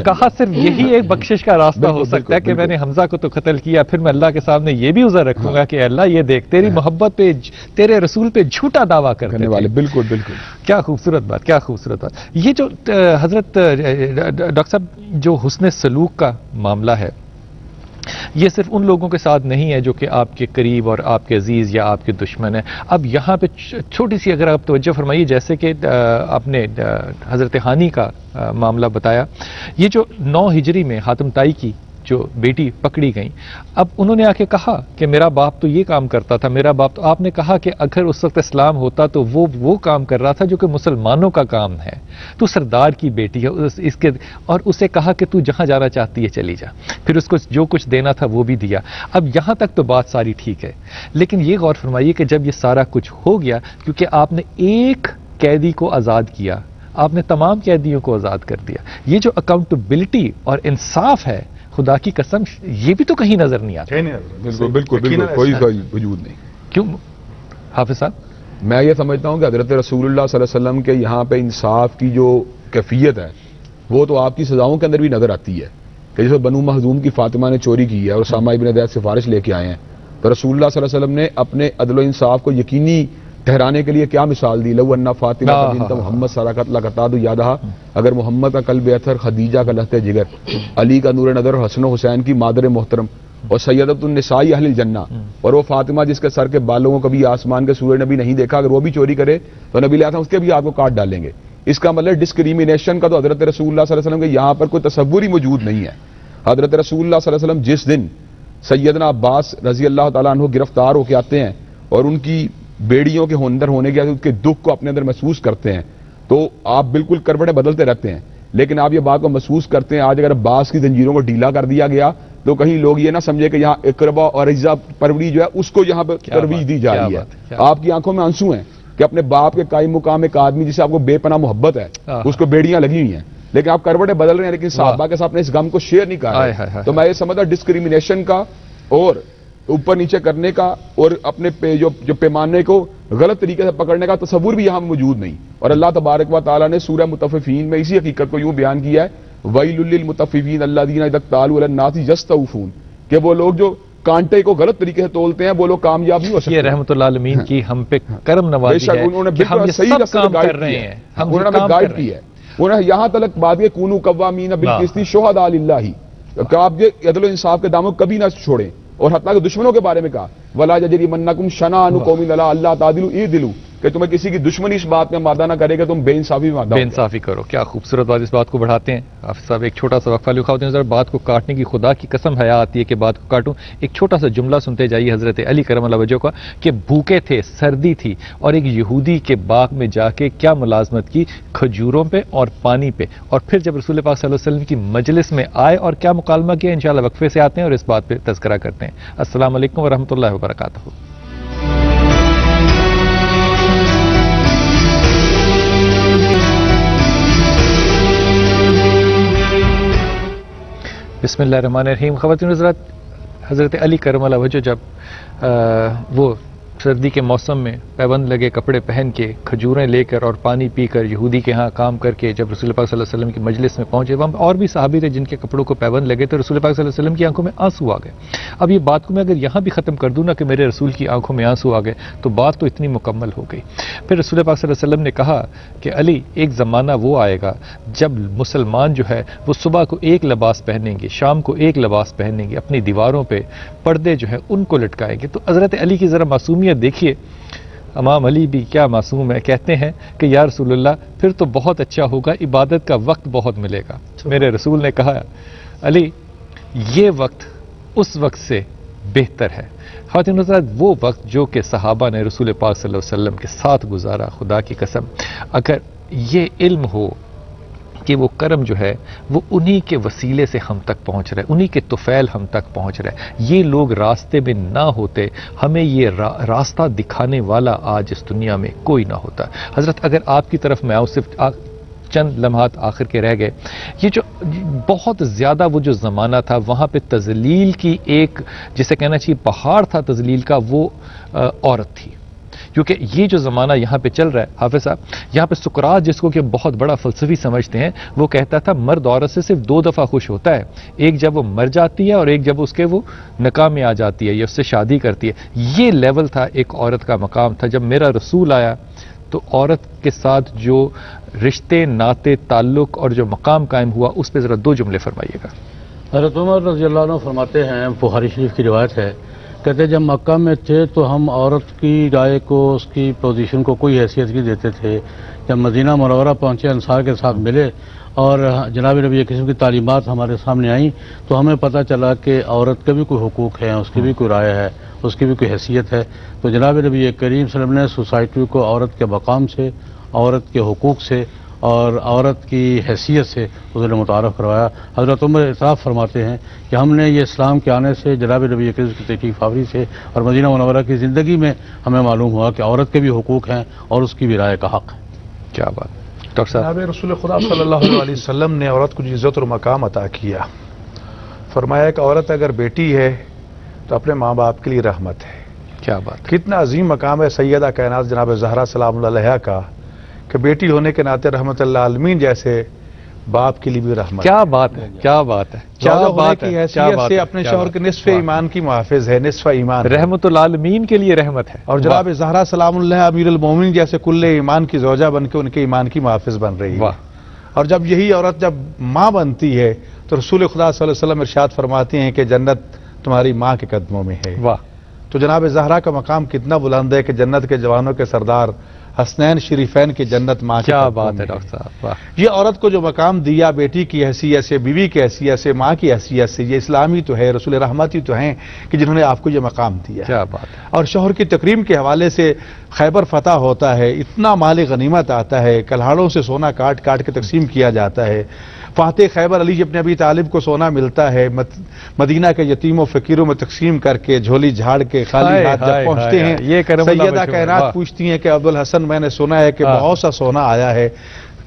کہا صرف یہی ایک بخشش کا راستہ ہو سکتا ہے کہ میں نے حمزہ کو تو قتل کیا، پھر میں اللہ کے سامنے یہ بھی عذر رکھوں گا کہ اللہ یہ دیکھ تیری محبت پہ تیرے رسول پہ جھوٹا دعویٰ کرنے والے۔ بالکل بالکل، کیا خوبصورت بات، کیا خوبصورت بات۔ یہ جو حضرت ڈاکٹر صاحب جو حسن سلوک کا معاملہ ہے یہ صرف ان لوگوں کے ساتھ نہیں ہے جو کہ آپ کے قریب اور آپ کے عزیز یا آپ کے دشمن ہیں۔ اب یہاں پہ چھوٹی سی اگر آپ توجہ فرمائیے، جیسے کہ آپ نے حضرت ہانی کا معاملہ بتایا، یہ جو 9 ہجری میں حاتم طائی کی جو بیٹی پکڑی گئیں، اب انہوں نے آ کے کہا کہ میرا باپ تو یہ کام کرتا تھا، میرا باپ تو، آپ نے کہا کہ اگر اس وقت اسلام ہوتا تو وہ کام کر رہا تھا جو کہ مسلمانوں کا کام ہے، تو سردار کی بیٹی ہے اس کے، اور اسے کہا کہ تو جہاں جانا چاہتی ہے چلی جا، پھر اس کو جو کچھ دینا تھا وہ بھی دیا۔ اب یہاں تک تو بات ساری ٹھیک ہے، لیکن یہ غور فرمائیے کہ جب یہ سارا کچھ ہو گیا، کیونکہ آپ نے ایک قیدی کو آزاد کیا، آپ نے تمام قیدیوں کو آزاد کر دیا، یہ جو اکاؤنٹیبلٹی اور انصاف ہے خدا کی قسم یہ بھی تو کہیں نظر نہیں آتا۔ بالکل بالکل، کوئی وجود نہیں۔ کیوں حافظ صاحب؟ میں یہ سمجھتا ہوں کہ حضرت رسول اللہ صلی اللہ علیہ وسلم کے یہاں پہ انصاف کی جو کیفیت ہے وہ تو آپ کی سزاؤں کے اندر بھی نظر آتی ہے کہ جیسے بنو مخزوم کی فاطمہ نے چوری کی ہے اور اسامہ ابن زید سفارش لے کے آئے ہیں، تو رسول اللہ صلی اللہ علیہ وسلم نے اپنے عدل و انصاف کو یقینی ٹھہرانے کے لیے کیا مثال دی؟ لو انا فاطمہ بنت محمد سرقت لقطاد یادہا، اگر محمد کا قلب اطہر، خدیجہ کا لہتے جگر، علی کا نور نظر، حسن و حسین کی مادر محترم اور سیدۃ النساء اہل الجنہ، اور وہ فاطمہ جس کے سر کے بالوں کو کبھی آسمان کے سورج نبی نہیں دیکھا، اگر وہ بھی چوری کرے تو نبی علیہ السلام اس کے بھی ہاتھ کو کاٹ ڈالیں گے۔ اس کا مطلب ڈسکریمنیشن کا تو حضرت رسول اللہ صلی اللہ علیہ وسلم کے یہاں پر کوئی تصور ہی موجود نہیں ہے۔ حضرت رسول اللہ صلی اللہ علیہ وسلم جس دن سیدنا عباس رضی اللہ تعالیٰ عنہ گرفتار ہو کے آتے ہیں اور ان کی بیڑیوں کے اندر ہونے کے بعد ان کے دکھ کو اپنے اندر محسوس کرتے ہیں، تو آپ بالکل کروٹیں بدلتے رہتے ہیں، لیکن آپ یہ بات کو محسوس کرتے ہیں آج اگر عباس کی زنجیروں کو ڈھیلا کر دیا گیا تو کہیں لوگ یہ نہ سمجھے کہ یہاں اقربا اور اجزا پروری جو ہے اس کو یہاں پہ ترویج دی جا رہی ہے۔ آپ کی آنکھوں میں آنسو ہیں کہ اپنے باپ کے قائم مقام ایک آدمی جسے آپ کو بے پناہ محبت ہے اس کو بیڑیاں لگی ہوئی ہیں، لیکن آپ کروٹیں بدل رہے ہیں لیکن صحابہ کے ساتھ اس غم کو شیئر نہیں کر رہے۔ تو میں یہ سمجھتا ڈسکریمنیشن کا اور اوپر نیچے کرنے کا اور اپنے جو پیمانے کو غلط طریقے سے پکڑنے کا تصور بھی یہاں موجود نہیں۔ اور اللہ تبارک و تعالیٰ نے سورہ مطففین میں اسی حقیقت کو یوں بیان کیا ہے، وَيْلٌ لِّلْمُطَفِّفِينَ الَّذِينَ إِذَا اكْتَالُوا عَلَى النَّاسِ يَسْتَوْفُونَ، کہ وہ لوگ جو کانٹے کو غلط طریقے سے تولتے ہیں وہ لوگ کامیاب نہیں ہو سکتے۔ یہ رحمت اللہ عالمین کی ہم پہ کرم نوازی ہے کہ ہم یہ سب کام کر رہے ہیں، انہوں نے ہمیں گائیڈ کی ہے، انہوں نے یہاں تک بات کی کونوا قوامین بالقسط شہداء للہ، کہ آپ یہ عدل و انصاف کے دامن کبھی نہ چھوڑیں، اور حتیٰ کہ دشمنوں کے بارے میں کہا وَلَا يَجْرِمَنَّكُمْ شَنَآنُ قَوْمٍ عَلَىٰ أَلَّا تَعْدِلُوا اعْدِلُوا، کہ تمہیں کسی کی دشمنی اس بات میں مادہ نہ کرے کہ تم بے انصافی میں بے انصافی کرو۔ کیا خوبصورت بات، اس بات کو بڑھاتے ہیں حافظ صاحب۔ ایک چھوٹا سا وقفہ لکھا ہوتے ہیں، ذرا بات کو کاٹنے کی خدا کی قسم حیا آتی ہے کہ بات کو کاٹوں۔ ایک چھوٹا سا جملہ سنتے جائیے حضرت علی کرم اللہ وجہہ کا کہ بھوکے تھے، سردی تھی، اور ایک یہودی کے باغ میں جا کے کیا ملازمت کی، کھجوروں پہ اور پانی پہ، اور پھر جب رسول پاک صلی اللہ علیہ وسلم کی مجلس میں آئے اور کیا مکالمہ کیا، انشاءاللہ وقفے سے آتے ہیں اور اس بات پہ تذکرہ کرتے ہیں۔ السلام علیکم ورحمۃ اللہ وبرکاتہ۔ بسم اللہ الرحمن الرحیم۔ خواتین حضرات، حضرت علی کرم اللہ وجہ جب وہ سردی کے موسم میں پیبند لگے کپڑے پہن کے کھجوریں لے کر اور پانی پی کر یہودی کے ہاں کام کر کے جب رسول پاک صلی اللہ علیہ وسلم کی مجلس میں پہنچے، وہاں اور بھی صحابی تھے جن کے کپڑوں کو پیبند لگے تو رسول پاک صلی اللہ علیہ وسلم کی آنکھوں میں آنسو آ گئے۔ اب یہ بات کو میں اگر یہاں بھی ختم کر دوں نا کہ میرے رسول کی آنکھوں میں آنسو آ گئے تو بات تو اتنی مکمل ہو گئی۔ پھر رسول پاک صلی اللہ علیہ وسلم نے کہا کہ علی ایک زمانہ وہ آئے گا جب مسلمان جو ہے وہ صبح کو ایک لباس پہنیں گے، شام کو ایک لباس پہنیں گے، اپنی دیواروں پہ پردے جو ہے ان کو لٹکائیں گے۔ تو حضرت علی کی ذرا معصومیت دیکھیے، امام علی بھی کیا معصوم ہے، کہتے ہیں کہ یا رسول اللہ پھر تو بہت اچھا ہوگا، عبادت کا وقت بہت ملے گا۔ میرے رسول نے کہا علی یہ وقت اس وقت سے بہتر ہے۔ خواتین حضرات، وہ وقت جو کہ صحابہ نے رسول پاک صلی اللہ علیہ وسلم کے ساتھ گزارا، خدا کی قسم اگر یہ علم ہو کہ وہ کرم جو ہے وہ انہی کے وسیلے سے ہم تک پہنچ رہے، انہی کے طفیل ہم تک پہنچ رہے، یہ لوگ راستے میں نہ ہوتے، ہمیں یہ راستہ دکھانے والا آج اس دنیا میں کوئی نہ ہوتا۔ حضرت اگر آپ کی طرف میں آؤں، صرف چند لمحات آخر کے رہ گئے، یہ جو بہت زیادہ وہ جو زمانہ تھا وہاں پہ تذلیل کی ایک جسے کہنا چاہیے پہاڑ تھا تذلیل کا، وہ عورت تھی۔ کیونکہ یہ جو زمانہ یہاں پہ چل رہا ہے حافظ صاحب، یہاں پہ سقراط جس کو کہ بہت بڑا فلسفی سمجھتے ہیں، وہ کہتا تھا مرد عورت سے صرف 2 دفعہ خوش ہوتا ہے، ایک جب وہ مر جاتی ہے اور ایک جب اس کے وہ نکاح میں آ جاتی ہے یا اس سے شادی کرتی ہے۔ یہ لیول تھا ایک عورت کا مقام تھا۔ جب میرا رسول آیا تو عورت کے ساتھ جو رشتے ناطے تعلق اور جو مقام قائم ہوا اس پہ ذرا 2 جملے فرمائیے گا۔ حضرت عمر رضی اللہ عنہ فرماتے ہیں، بخاری شریف کی روایت ہے، کہتے جب مکہ میں تھے تو ہم عورت کی رائے کو، اس کی پوزیشن کو کوئی حیثیت نہیں دیتے تھے۔ جب مدینہ منورہ پہنچے، انصار کے ساتھ ملے اور جناب نبی قسم کی تعلیمات ہمارے سامنے آئیں تو ہمیں پتہ چلا کہ عورت کے بھی کوئی حقوق ہیں، اس کی بھی کوئی رائے ہے، اس کی بھی کوئی حیثیت ہے۔ تو جناب نبی کریم صلی اللہ علیہ وسلم نے سوسائٹی کو عورت کے مقام سے، عورت کے حقوق سے اور عورت کی حیثیت سے اس نے متعارف کروایا۔ حضرت عمر اعتراف فرماتے ہیں کہ ہم نے یہ اسلام کے آنے سے، جناب نبی کریم کی تشریف آوری سے اور مدینہ منورہ کی زندگی میں ہمیں معلوم ہوا کہ عورت کے بھی حقوق ہیں اور اس کی بھی رائے کا حق ہے۔ کیا بات ڈاکٹر صاحب؟ جناب رسول خدا صلی اللہ علیہ وسلم نے عورت کو عزت اور مقام عطا کیا، فرمایا کہ عورت اگر بیٹی ہے تو اپنے ماں باپ کے لیے رحمت ہے۔ کیا بات، کتنا عظیم مقام ہے سیدہ کائنات جناب زہرا سلام اللہ علیہا کا کہ بیٹی ہونے کے ناطے رحمت اللہ عالمین جیسے باپ کے لیے بھی رحمت۔ کیا بات ہے، کیا بات ہے، کیا بات ہے، حیثیت سے اپنے شوہر کے نصف ایمان کی محافظ ہے، نصف ایمان رحمت العالمین کے لیے رحمت ہے۔ اور جناب زہرا سلام اللہ امیر المومنین جیسے کل ایمان کی زوجہ بن کے ان کے ایمان کی محافظ بن رہی ہے۔ اور جب یہی عورت جب ماں بنتی ہے تو رسول خدا صلی اللہ علیہ وسلم ارشاد فرماتے ہیں کہ جنت تمہاری ماں کے قدموں میں ہے۔ واہ، تو جناب زہرا کا مقام کتنا بلند ہے کہ جنت کے جوانوں کے سردار حسنین شریفین کی جنت ماں کی۔ کیا بات ہے ڈاکٹر صاحب، واہ۔ یہ عورت کو جو مقام دیا بیٹی کی حیثیت سے، بیوی کی حیثیت سے، ماں کی حیثیت سے، یہ اسلامی تو ہے، رسول رحمتی تو ہیں کہ جنہوں نے آپ کو یہ مقام دیا۔ کیا بات ہے۔ اور شوہر کی تکریم کے حوالے سے خیبر فتح ہوتا ہے، اتنا مال غنیمت آتا ہے، کلہاڑوں سے سونا کاٹ کاٹ کے تقسیم کیا جاتا ہے۔ فاتح خیبر علی ابن ابی طالب کو سونا ملتا ہے، مدینہ کے یتیموں فقیروں میں تقسیم کر کے جھولی جھاڑ کے خالی ہاتھ جب پہنچتے ہیں، سیدہ کائنات پوچھتی ہیں کہ عبدالحسن میں نے سنا ہے کہ بہت سا سونا آیا ہے،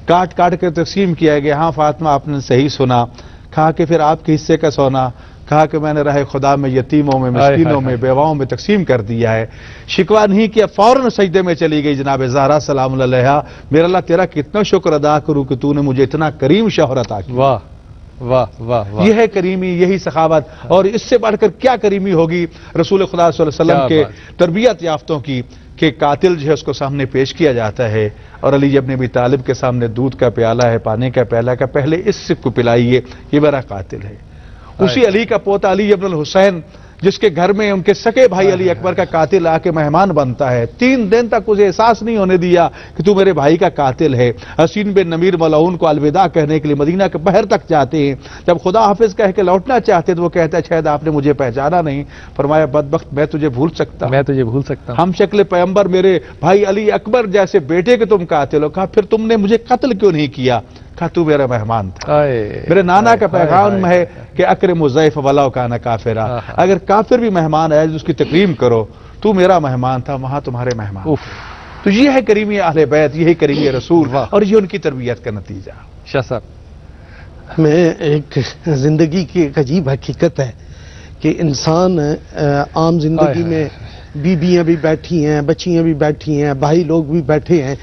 کاٹ کاٹ کے تقسیم کیا گیا۔ ہاں فاطمہ آپ نے صحیح سنا۔ کہا کہ پھر آپ کے حصے کا سونا؟ کہا کہ میں نے راہ خدا میں یتیموں میں، مسکینوں میں، بیواؤں میں تقسیم کر دیا ہے۔ شکوہ نہیں کیا، فوراً سجدے میں چلی گئی جناب زہرا سلام اللہ علیہا، میرا اللہ تیرا کتنا شکر ادا کروں کہ تو نے مجھے اتنا کریم شوہر عطا کیا۔ واہ واہ واہ واہ، یہ ہے کریمی، یہی سخاوت، اور اس سے بڑھ کر کیا کریمی ہوگی رسول خدا صلی اللہ علیہ وسلم کے تربیت یافتوں کی کہ قاتل جو ہے اس کو سامنے پیش کیا جاتا ہے اور علی ابن ابی طالب کے سامنے دودھ کا پیالہ ہے، پانی کا پیالہ کا، پہلے اس کو پلائیے، یہ میرا قاتل ہے۔ اسی علی کا پوتا علی ابن الحسین جس کے گھر میں ان کے سکے بھائی علی اکبر کا قاتل آ کے مہمان بنتا ہے، 3 دن تک اسے احساس نہیں ہونے دیا کہ تو میرے بھائی کا قاتل ہے۔ حسین بن نمیر ملعون کو الوداع کہنے کے لیے مدینہ کے بحر تک جاتے ہیں، جب خدا حافظ کہہ کے لوٹنا چاہتے تو وہ کہتا ہے شاید آپ نے مجھے پہچانا نہیں۔ فرمایا بدبخت میں تجھے بھول سکتا، میں تجھے بھول سکتا، ہم شکل پیغمبر میرے بھائی علی اکبر جیسے بیٹے کے تم قاتل ہو۔ کہا پھر تم نے مجھے قتل کیوں نہیں کیا؟ کہا تو میرا مہمان تھا۔ میرے نانا کا پیغام ہے کہ اکرم ضیف ولو کان کافرا، اگر کافر بھی مہمان آیا تو اس کی تکریم کرو، تو میرا مہمان تھا، وہاں تمہارے مہمان۔ تو یہ ہے کریمی اہل بیت، یہ ہے کریمی رسول، اور یہ ان کی تربیت کا نتیجہ۔ شاہ صاحب، میں ایک زندگی کی ایک عجیب حقیقت ہے کہ انسان عام زندگی میں بیویاں بھی بیٹھی ہیں، بچیاں بھی بیٹھی ہیں، بھائی لوگ بھی بیٹھے ہیں،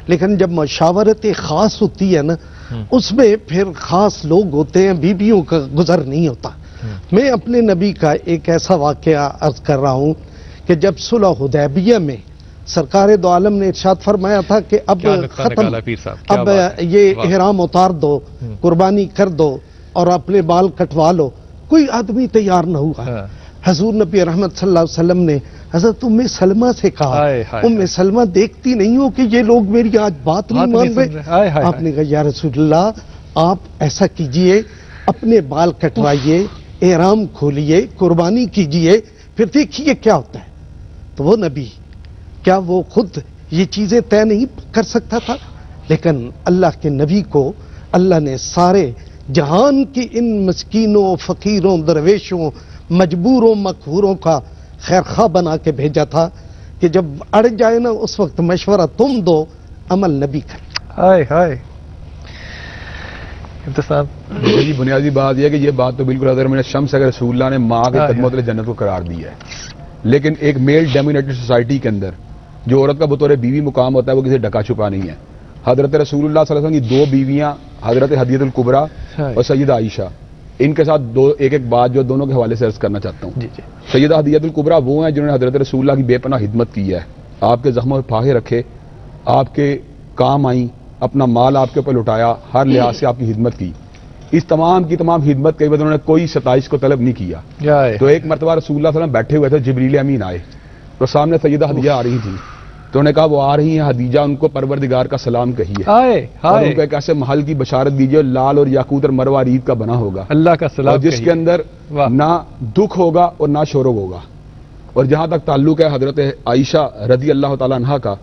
لیکن جب مشاورت خاص ہوتی ہے نا اس میں پھر خاص لوگ ہوتے ہیں، بیویوں کا گزر نہیں ہوتا۔ میں اپنے نبی کا ایک ایسا واقعہ عرض کر رہا ہوں کہ جب صلح حدیبیہ میں سرکار دو عالم نے ارشاد فرمایا تھا کہ اب ختم، اب یہ احرام اتار دو، قربانی کر دو اور اپنے بال کٹوا لو، کوئی آدمی تیار نہ ہوا۔ حضور نبی رحمت صلی اللہ علیہ وسلم نے حضرت ام سلمہ سے کہا، ام سلمہ دیکھتی نہیں ہو کہ یہ لوگ میری آج بات نہیں مان رہے؟ آپ نے کہا یا رسول اللہ آپ ایسا کیجئے، اپنے بال کٹوائیے، احرام کھولیے، قربانی کیجئے، پھر دیکھیے کیا ہوتا ہے۔ تو وہ نبی کیا وہ خود یہ چیزیں طے نہیں کر سکتا تھا؟ لیکن اللہ کے نبی کو اللہ نے سارے جہان کی ان مسکینوں، فقیروں، درویشوں، مجبوروں، مقہوروں کا خیر خواہ بنا کے بھیجا تھا کہ جب اڑ جائے نا اس وقت مشورہ تم دو، عمل نبی کر۔ ہائے ہائے صاحب جی بنیادی بات یہ ہے کہ یہ بات تو بالکل حضرت من الشمس اگر رسول اللہ نے ماں کے قدموں تلے جنت کو قرار دیا ہے، لیکن ایک میل ڈومینیٹڈ سوسائٹی کے اندر جو عورت کا بطور بیوی مقام ہوتا ہے وہ کسی ڈکا چھپا نہیں ہے۔ حضرت رسول اللہ صلی اللہ علیہ وسلم کی دو بیویاں حضرت ہدیۃ الکبریٰ اور سیدہ عائشہ، ان کے ساتھ ایک بات جو دونوں کے حوالے سے عرض کرنا چاہتا ہوں۔ سیدہ ہدیۃ الکبریٰ وہ ہیں جنہوں نے حضرت رسول اللہ کی بے پناہ خدمت کی ہے، آپ کے زخموں پہ پھاہے رکھے، آپ کے کام آئیں، اپنا مال آپ کے اوپر لٹایا، ہر لحاظ سے آپ کی خدمت کی۔ اس تمام کی تمام خدمت کے بعد انہوں نے کوئی ستائش کو طلب نہیں کیا۔ تو ایک مرتبہ رسول اللہ صلی اللہ علیہ وسلم بیٹھے ہوئے تھے، جبریل امین آئے تو سامنے سیدہ ہدیہ آ رہی تھی، تو انہوں نے کہا وہ آ رہی ہیں حدیجہ، ان کو پروردگار کا سلام کہیے اور ان کو ایک ایسے محل کی بشارت دیجیے لال اور یاقوت اور مروارید کا بنا ہوگا، اللہ کا سلام، اور جس کے اندر نہ دکھ ہوگا اور نہ شور ہوگا۔ اور جہاں تک تعلق ہے حضرت عائشہ رضی اللہ تعالیٰ عنہا کا،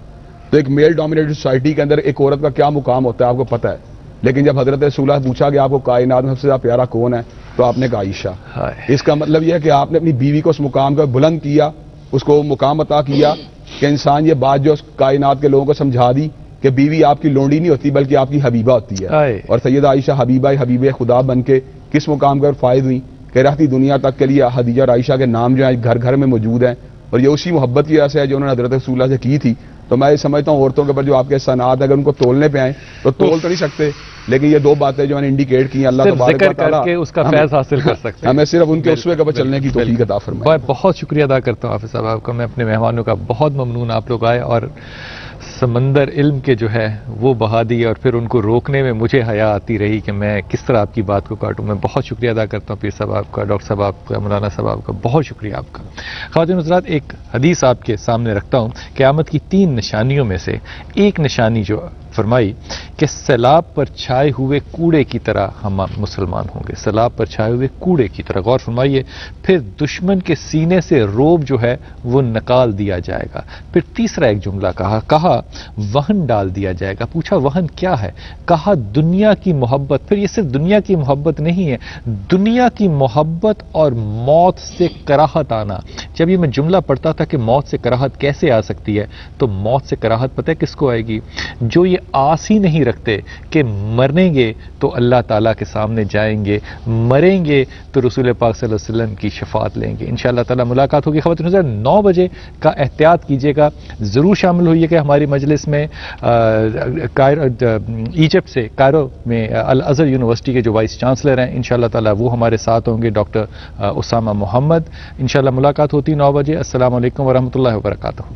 تو ایک میل ڈومینیٹڈ سوسائٹی کے اندر ایک عورت کا کیا مقام ہوتا ہے آپ کو پتہ ہے، لیکن جب حضرت رسول اللہ پوچھا کہ آپ کو کائنات میں سب سے زیادہ پیارا کون ہے تو آپ نے کہا عائشہ۔ اس کا مطلب یہ ہے کہ آپ نے اپنی بیوی کو اس مقام کا بلند کیا، اس کو مقام عطا کیا کہ انسان یہ بات جو کائنات کے لوگوں کو سمجھا دی کہ بیوی آپ کی لونڈی نہیں ہوتی بلکہ آپ کی حبیبہ ہوتی ہے۔ اور سیدہ عائشہ حبیب خدا بن کے کس مقام پر فائد ہوئی کہ رہتی دنیا تک کے لیے حدیجہ اور عائشہ کے نام جو ہیں گھر گھر میں موجود ہیں، اور یہ اسی محبت کی وجہ سے ہے جو انہوں نے حضرت رسول اللہ سے کی تھی۔ تو میں یہ سمجھتا ہوں عورتوں کے اوپر جو آپ کے احسانات اگر ان کو تولنے پہ آئیں تو تول تو نہیں سکتے، لیکن یہ دو باتیں جو میں نے انڈیکیٹ کی ہیں اللہ تبارک و تعالیٰ اس کا فیض حاصل کر سکتے ہیں، ہمیں صرف ان کے اسوے کے اوپر چلنے کی توفیق عطا فرمائے۔ بہت شکریہ ادا کرتا ہوں حافظ صاحب آپ کا، میں اپنے مہمانوں کا بہت ممنون، آپ لوگ آئے اور سمندر علم کے جو ہے وہ بہا دی، اور پھر ان کو روکنے میں مجھے حیا آتی رہی کہ میں کس طرح آپ کی بات کو کاٹوں۔ میں بہت شکریہ ادا کرتا ہوں پیر صاحب آپ کا، ڈاکٹر صاحب آپ کا، مولانا صاحب آپ کا، بہت شکریہ آپ کا۔ خواتین حضرات ایک حدیث آپ کے سامنے رکھتا ہوں، قیامت کی 3 نشانیوں میں سے ایک نشانی جو فرمائی کہ سیلاب پر چھائے ہوئے کوڑے کی طرح ہم مسلمان ہوں گے، سیلاب پر چھائے ہوئے کوڑے کی طرح، غور فرمائیے۔ پھر دشمن کے سینے سے روب جو ہے وہ نکال دیا جائے گا۔ پھر تیسرا ایک جملہ کہا وہن ڈال دیا جائے گا۔ پوچھا وہن کیا ہے؟ کہا دنیا کی محبت۔ پھر یہ صرف دنیا کی محبت نہیں ہے، دنیا کی محبت اور موت سے کراہت آنا۔ جب یہ میں جملہ پڑھتا تھا کہ موت سے کراہت کیسے آ سکتی ہے، تو موت سے کراہت پتہ ہے کس کو آئے گی؟ جو یہ آس ہی نہیں رکھتے کہ مریں گے تو اللہ تعالیٰ کے سامنے جائیں گے، مریں گے تو رسول پاک صلی اللہ علیہ وسلم کی شفاعت لیں گے۔ انشاءاللہ تعالیٰ ملاقات ہوگی۔ خواتین حضرات 9 بجے کا احتیاط کیجیے گا، ضرور شامل ہوئیے کہ ہماری مجلس میں ایجپٹ سے کائرو میں الازہر یونیورسٹی کے جو وائس چانسلر ہیں انشاءاللہ تعالیٰ وہ ہمارے ساتھ ہوں گے، ڈاکٹر اسامہ محمد۔ انشاءاللہ ملاقات ہوتی 9 بجے۔ السلام علیکم ورحمۃ اللہ وبرکاتہ۔